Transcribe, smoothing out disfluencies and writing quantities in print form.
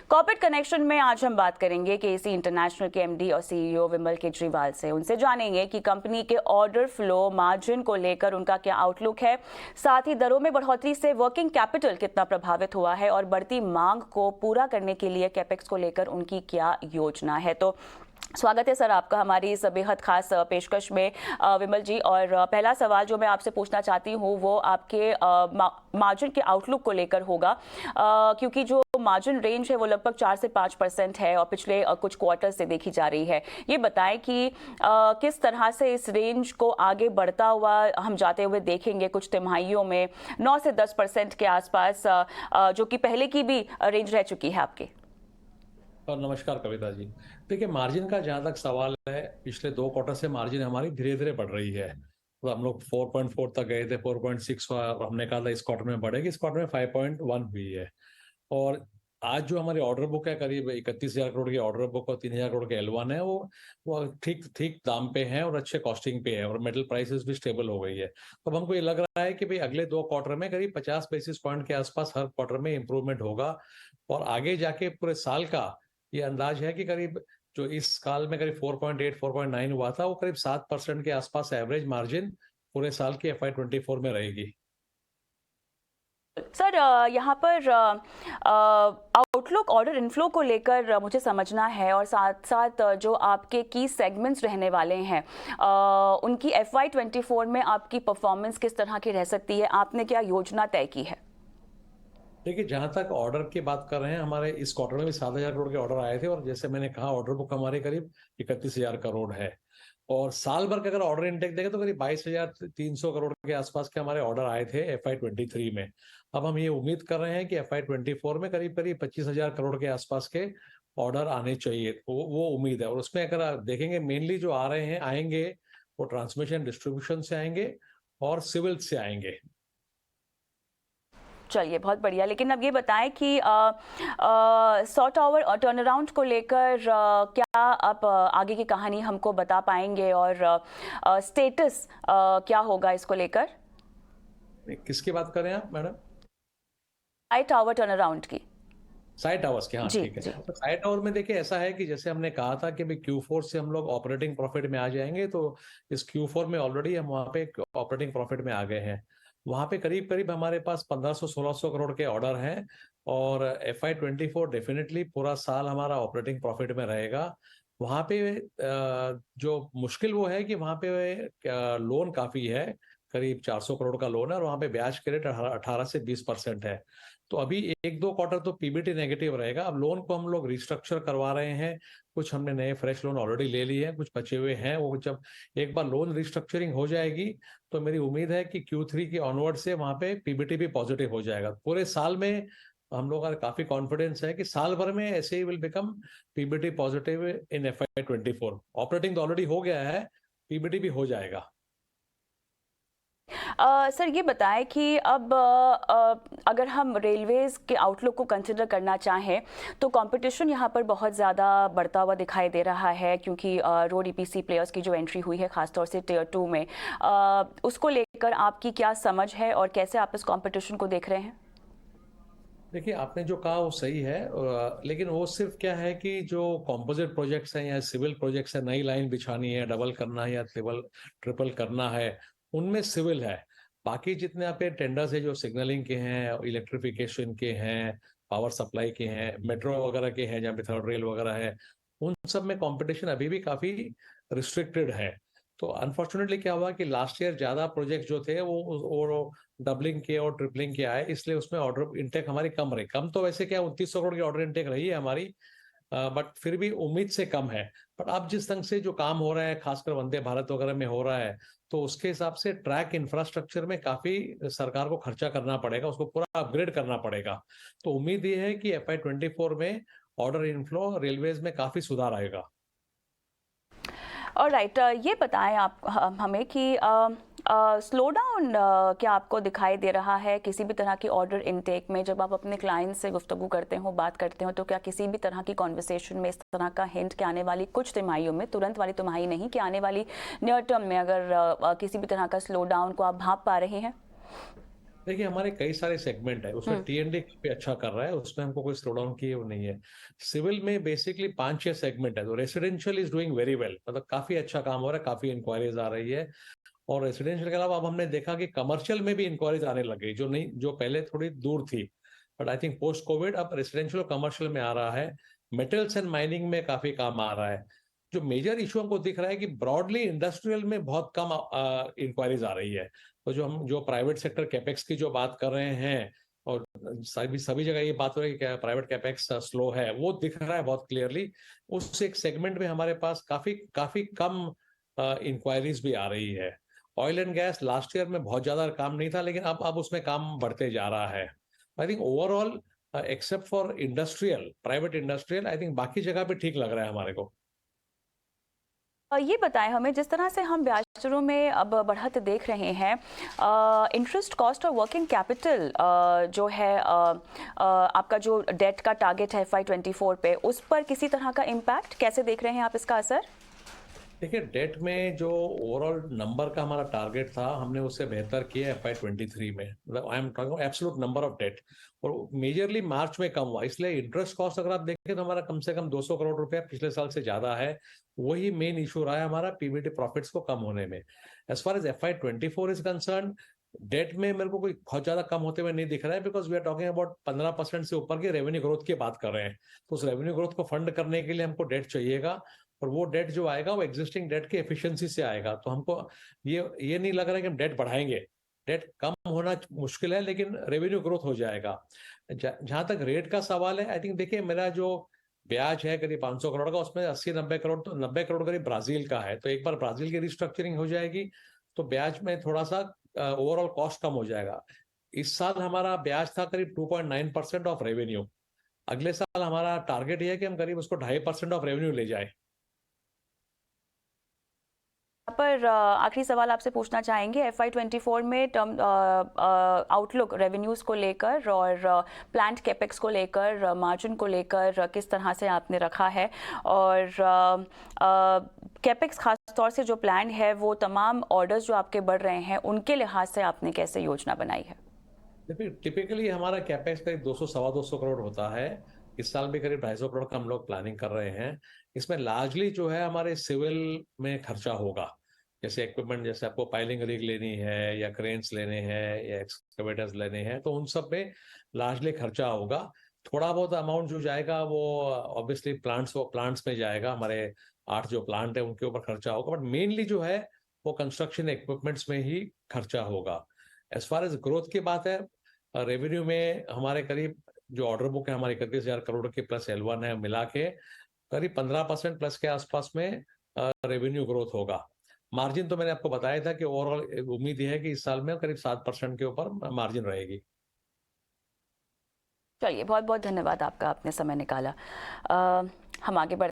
Corporate connection में आज हम बात करेंगे केसी इंटरनेशनल के एमडी और सीईओ विमल केजरीवाल से। उनसे जानेंगे कि कंपनी के ऑर्डर फ्लो, मार्जिन को लेकर उनका क्या आउटलुक है, साथ ही दरों में बढ़ोतरी से वर्किंग कैपिटल कितना प्रभावित हुआ है और बढ़ती मांग को पूरा करने के लिए कैपेक्स को लेकर उनकी क्या योजना है। तो स्वागत है सर आपका हमारी इस बेहद खास पेशकश में विमल जी। और पहला सवाल जो मैं आपसे पूछना चाहती हूँ वो आपके मार्जिन के आउटलुक को लेकर होगा, क्योंकि जो मार्जिन रेंज है वो लगभग 4 से 5% है और पिछले कुछ क्वार्टर से देखी जा रही है। ये बताएं कि किस तरह से इस रेंज को आगे बढ़ता हुआ हम जाते हुए देखेंगे कुछ तिमाहियों में 9 से 10% के आसपास, जो कि पहले की भी रेंज रह चुकी है आपके। और नमस्कार कविता जी। देखिए, मार्जिन का जहाँ तक सवाल है, पिछले 2 क्वार्टर से मार्जिन हमारी धीरे धीरे बढ़ रही है। तो हम लोग 4.4 तक गए थे, 4.6 हमने कहा था इस क्वार्टर में बढ़ेगी, इस क्वार्टर में 5.1 हुई है। और आज जो हमारी ऑर्डर बुक है, करीब 31,000 करोड़ की ऑर्डर बुक और 3,000 करोड़ के L1 है, वो ठीक ठीक दाम पे है और अच्छे कॉस्टिंग पे है और मेटल प्राइसेस भी स्टेबल हो गई है। तो अब हमको ये लग रहा है कि भाई अगले 2 क्वार्टर में करीब 50 बेसिस पॉइंट के आसपास हर क्वार्टर में इंप्रूवमेंट होगा। और आगे जाके पूरे साल का ये अंदाज है कि करीब जो इस साल में करीब 4.8 4.9 हुआ था, वो करीब 7% के आसपास एवरेज मार्जिन पूरे साल की FY24 में रहेगी। सर, यहाँ पर आउटलुक ऑर्डर इनफ्लो को लेकर मुझे समझना है और साथ साथ जो आपके की सेगमेंट्स रहने वाले हैं उनकी FY24 में आपकी परफॉर्मेंस किस तरह की रह सकती है, आपने क्या योजना तय की है? देखिए, जहां तक ऑर्डर की बात कर रहे हैं, हमारे इस क्वार्टर में भी 7,000 करोड़ के ऑर्डर आए थे और जैसे मैंने कहा, ऑर्डर बुक हमारे करीब 31,000 करोड़ है। और साल भर के अगर ऑर्डर इनटेक देखें तो करीब 22,300 करोड़ के आसपास के हमारे ऑर्डर आए थे FY23 में। अब हम ये उम्मीद कर रहे हैं कि FY24 में करीब करीब 25,000 करोड़ के आसपास के ऑर्डर आने चाहिए, वो उम्मीद है। और उसमें अगर आप देखेंगे, मेनली जो आ रहे हैं आएंगे वो ट्रांसमिशन डिस्ट्रीब्यूशन से आएंगे और सिविल से आएंगे। चलिए, बहुत बढ़िया। लेकिन अब ये बताएं कि 100 टावर टर्न अराउंड को लेकर क्या आप आगे की कहानी हमको बता पाएंगे और स्टेटस क्या होगा इसको लेकर? किसकी बात कर रहे हैं आप मैडम? आई टावर टर्न अराउंड की। साइट आवर्स के, हाँ जी ठीक है। जी। तो साइट आवर में देखिए, ऐसा है कि जैसे हमने कहा था कि भाई Q4 से हम लोग ऑपरेटिंग प्रॉफिट में आ जाएंगे, तो इस Q4 में ऑलरेडी हम वहाँ पे ऑपरेटिंग प्रॉफिट में आ गए हैं। वहाँ पे करीब करीब हमारे पास 1500-1600 करोड़ के ऑर्डर हैं और FY24 डेफिनेटली पूरा साल हमारा ऑपरेटिंग प्रॉफिट में रहेगा। वहाँ पे जो मुश्किल वो है कि वहाँ पे लोन काफी है, करीब 400 करोड़ का लोन है और वहाँ पे ब्याज के रेट 18 से 20% है। तो अभी 1-2 क्वार्टर तो पीबीटी नेगेटिव रहेगा। अब लोन को हम लोग रिस्ट्रक्चर करवा रहे हैं, कुछ हमने नए फ्रेश लोन ऑलरेडी ले लिए हैं, कुछ बचे हुए हैं। वो जब एक बार लोन रिस्ट्रक्चरिंग हो जाएगी तो मेरी उम्मीद है कि Q3 की ऑनवर्ड से वहां पे पीबीटी भी पॉजिटिव हो जाएगा। पूरे साल में हम लोग का काफी कॉन्फिडेंस है कि साल भर में ऐसे he will become PBT positive in FY24। Operating तो ऑलरेडी हो गया है, पीबीटी भी हो जाएगा। सर, ये बताएं कि अब अगर हम रेलवेज़ के आउटलुक को कंसिडर करना चाहें तो कंपटीशन यहाँ पर बहुत ज़्यादा बढ़ता हुआ दिखाई दे रहा है, क्योंकि रोड EPC प्लेयर्स की जो एंट्री हुई है ख़ासतौर से टियर 2 में, उसको लेकर आपकी क्या समझ है और कैसे आप इस कंपटीशन को देख रहे हैं? देखिए, आपने जो कहा वो सही है, लेकिन वो सिर्फ क्या है कि जो कॉम्पोजिट प्रोजेक्ट्स हैं या सिविल प्रोजेक्ट्स हैं, नई लाइन बिछानी है, डबल करना है या ट्रिपल करना है, उनमें सिविल है। बाकी जितने आपके टेंडर्स है जो सिग्नलिंग के हैं, इलेक्ट्रिफिकेशन के हैं, पावर सप्लाई के हैं, मेट्रो वगैरह के हैं, जहाँ पे थर्ड रेल वगैरह है, उन सब में कंपटीशन अभी भी काफी रिस्ट्रिक्टेड है। तो अनफॉर्चुनेटली क्या हुआ कि लास्ट ईयर ज्यादा प्रोजेक्ट जो थे वो डबलिंग के और ट्रिपलिंग के आए, इसलिए उसमें ऑर्डर इनटेक हमारी कम रही। कम तो वैसे क्या 2900 करोड़ की ऑर्डर इनटेक रही है हमारी, बट फिर भी उम्मीद से कम है। बट अब जिस ढंग से जो काम हो रहा है, खासकर वंदे भारत वगैरह में हो रहा है, तो उसके हिसाब से ट्रैक इंफ्रास्ट्रक्चर में काफी सरकार को खर्चा करना पड़ेगा, उसको पूरा अपग्रेड करना पड़ेगा। तो उम्मीद ये है कि FY24 में ऑर्डर इनफ्लो रेलवेज में काफी सुधार आएगा। और राइट, ये बताएं आप हमें कि स्लो डाउन क्या आपको दिखाई दे रहा है किसी भी तरह की ऑर्डर इनटेक में? जब आप अपने क्लाइंट से गुफ्तगू करते हो, बात करते हो, तो क्या किसी भी तरह की कॉन्वर्सेशन में इस तरह का हिंट कि आने वाली कुछ तिमाहियों में, तुरंत वाली तिमाही नहीं, कि आने वाली नियर टर्म में अगर किसी भी तरह का स्लो डाउन को आप भांप पा रहे हैं? देखिए हमारे कई सारे सेगमेंट है, उसमें टी&डी काफी अच्छा कर रहा है, उसमें हमको कोई स्लो डाउन की वो नहीं है। सिविल में बेसिकली 5-6 सेगमेंट है, तो residential is doing very well, मतलब काफी अच्छा काम हो रहा है, काफी इंक्वायरीज आ रही है। और रेसिडेंशियल के अलावा अब हमने देखा कि कमर्शियल में भी इंक्वायरीज आने लग गई, जो पहले थोड़ी दूर थी, but I think post Covid अब रेसिडेंशियल और कमर्शियल में आ रहा है। मेटल्स एंड माइनिंग में काफी काम आ रहा है। जो मेजर इशू हमको दिख रहा है कि ब्रॉडली इंडस्ट्रियल में बहुत कम इंक्वायरीज आ रही है। तो जो प्राइवेट सेक्टर कैपेक्स की जो बात कर रहे हैं, और सभी सभी जगह ये बात हो रही है कि प्राइवेट कैपेक्स स्लो है, वो दिख रहा है बहुत क्लियरली। उस एक सेगमेंट में हमारे पास काफी काफी कम इंक्वायरीज भी आ रही है। Oil and gas last year में बहुत ज्यादा काम नहीं था, लेकिन अब उसमें काम बढ़ते जा रहा है। I think overall except for industrial, private industrial, I think बाकी जगह पे ठीक लग रहा है हमारे को। ये बताएं हमें, जिस तरह से हम ब्याज दरों में अब बढ़त देख रहे हैं, इंटरेस्ट कॉस्ट और वर्किंग कैपिटल जो है आपका जो डेट का टारगेट है FY24 पे, उस पर किसी तरह का इम्पैक्ट कैसे देख रहे हैं आप इसका असर? देखिए डेट में जो ओवरऑल नंबर का हमारा टारगेट था, हमने उससे बेहतर किया FY23 में, मतलब I am talking absolute number of debt. और मेजरली मार्च में कम हुआ, इसलिए इंटरेस्ट कॉस्ट अगर आप देखें तो हमारा कम से कम 200 करोड़ रुपया पिछले साल से ज्यादा है। वही मेन इशू रहा है हमारा पीबीटी प्रॉफिट्स को कम होने में। As far as FY24 is concern, debt में मेरे को कोई बहुत ज्यादा कम होते हुए नहीं दिख रहा है, because we are talking about 15% से ऊपर की रेवेन्यू ग्रोथ की बात कर रहे हैं। तो उस रेवेन्यू ग्रोथ को फंड करने के लिए हमको डेट चाहिएगा, और वो डेट जो आएगा वो एग्जिस्टिंग डेट की एफिशिएंसी से आएगा। तो हमको ये नहीं लग रहा है कि हम डेट बढ़ाएंगे। डेट कम होना मुश्किल है, लेकिन रेवेन्यू ग्रोथ हो जाएगा। जहां तक रेट का सवाल है, आई थिंक देखिए मेरा जो ब्याज है करीब 500 करोड़ का, उसमें 80-90 करोड़, तो 90 करोड़ करीब ब्राजील का है। तो एक बार ब्राजील की रिस्ट्रक्चरिंग हो जाएगी तो ब्याज में थोड़ा सा ओवरऑल कॉस्ट कम हो जाएगा। इस साल हमारा ब्याज था करीब 2.9% ऑफ रेवेन्यू। अगले साल हमारा टारगेट ये है कि हम करीब उसको 2.5% ऑफ रेवेन्यू ले जाए। यहाँ पर आखिरी सवाल आपसे पूछना चाहेंगे, FY24 में टर्म आउटलुक रेवेन्यूज़ को लेकर और प्लांट कैपेक्स को लेकर, मार्जिन को लेकर किस तरह से आपने रखा है, और कैपेक्स खास तौर से जो प्लान है वो तमाम ऑर्डर्स जो आपके बढ़ रहे हैं उनके लिहाज से आपने कैसे योजना बनाई है? देखिए टिपिकली हमारा कैपेक्स करीब 200-225 करोड़ होता है। इस साल भी करीब 250 करोड़ का हम लोग प्लानिंग कर रहे हैं। इसमें लार्जली जो है हमारे सिविल में खर्चा होगा, जैसे इक्विपमेंट, जैसे आपको पाइलिंग रिग लेनी है या क्रेन्स लेने हैं या एक्सकेवेटर्स लेने हैं, तो उन सब पे लार्जली खर्चा होगा। थोड़ा बहुत अमाउंट जो जाएगा वो ऑब्वियसली प्लांट्स में जाएगा, हमारे 8 जो प्लांट है उनके ऊपर खर्चा होगा, बट मेनली जो है वो कंस्ट्रक्शन इक्विपमेंट्स में ही खर्चा होगा। एज फार एज ग्रोथ की बात है, रेवेन्यू में हमारे करीब जो ऑर्डर बुक है हमारी 31,000 करोड़ की प्लस L1 है, मिला के करीब 15% प्लस के आसपास में रेवेन्यू ग्रोथ होगा। मार्जिन तो मैंने आपको बताया था कि ओवरऑल उम्मीद है कि इस साल में करीब 7% के ऊपर मार्जिन रहेगी। चलिए, बहुत बहुत धन्यवाद आपका, आपने समय निकाला। हम आगे बढ़